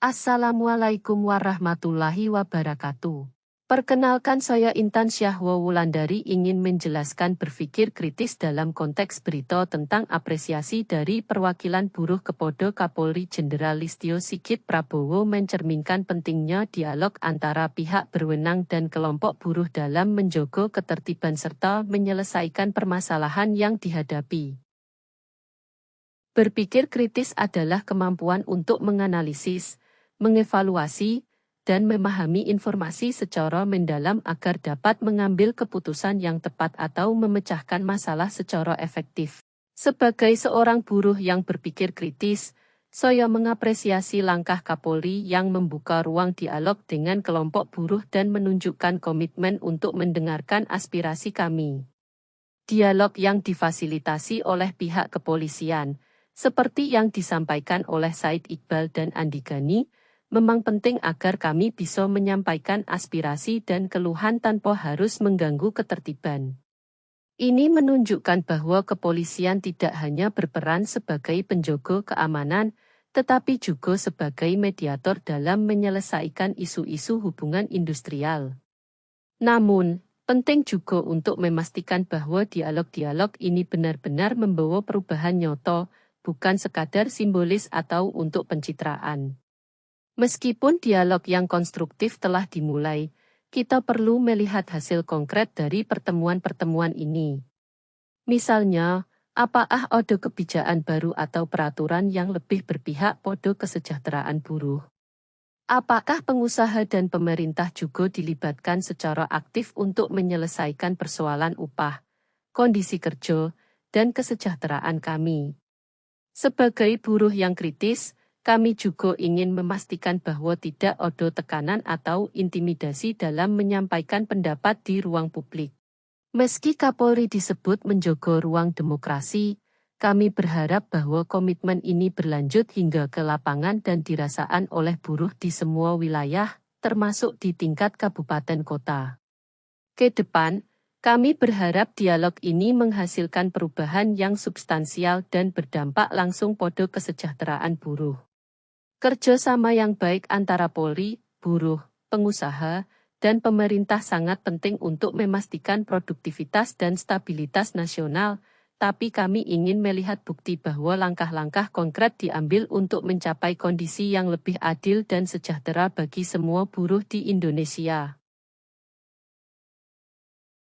Assalamualaikum warahmatullahi wabarakatuh. Perkenalkan, saya Intan Syahwa Wulandari ingin menjelaskan berpikir kritis dalam konteks berita tentang apresiasi dari perwakilan buruh kepada Kapolri Jenderal Listio Sigit Prabowo mencerminkan pentingnya dialog antara pihak berwenang dan kelompok buruh dalam menjaga ketertiban serta menyelesaikan permasalahan yang dihadapi. Berpikir kritis adalah kemampuan untuk menganalisis, mengevaluasi, dan memahami informasi secara mendalam agar dapat mengambil keputusan yang tepat atau memecahkan masalah secara efektif. Sebagai seorang buruh yang berpikir kritis, saya mengapresiasi langkah Kapolri yang membuka ruang dialog dengan kelompok buruh dan menunjukkan komitmen untuk mendengarkan aspirasi kami. Dialog yang difasilitasi oleh pihak kepolisian, seperti yang disampaikan oleh Said Iqbal dan Andi Gani, memang penting agar kami bisa menyampaikan aspirasi dan keluhan tanpa harus mengganggu ketertiban. Ini menunjukkan bahwa kepolisian tidak hanya berperan sebagai penjaga keamanan, tetapi juga sebagai mediator dalam menyelesaikan isu-isu hubungan industrial. Namun, penting juga untuk memastikan bahwa dialog-dialog ini benar-benar membawa perubahan nyata, bukan sekadar simbolis atau untuk pencitraan. Meskipun dialog yang konstruktif telah dimulai, kita perlu melihat hasil konkret dari pertemuan-pertemuan ini. Misalnya, apakah ada kebijakan baru atau peraturan yang lebih berpihak pada kesejahteraan buruh? Apakah pengusaha dan pemerintah juga dilibatkan secara aktif untuk menyelesaikan persoalan upah, kondisi kerja, dan kesejahteraan kami? Sebagai buruh yang kritis, kami juga ingin memastikan bahwa tidak ada tekanan atau intimidasi dalam menyampaikan pendapat di ruang publik. Meski Kapolri disebut menjaga ruang demokrasi, kami berharap bahwa komitmen ini berlanjut hingga ke lapangan dan dirasakan oleh buruh di semua wilayah, termasuk di tingkat kabupaten kota. Ke depan, kami berharap dialog ini menghasilkan perubahan yang substansial dan berdampak langsung pada kesejahteraan buruh. Kerjasama yang baik antara Polri, buruh, pengusaha, dan pemerintah sangat penting untuk memastikan produktivitas dan stabilitas nasional, tapi kami ingin melihat bukti bahwa langkah-langkah konkret diambil untuk mencapai kondisi yang lebih adil dan sejahtera bagi semua buruh di Indonesia.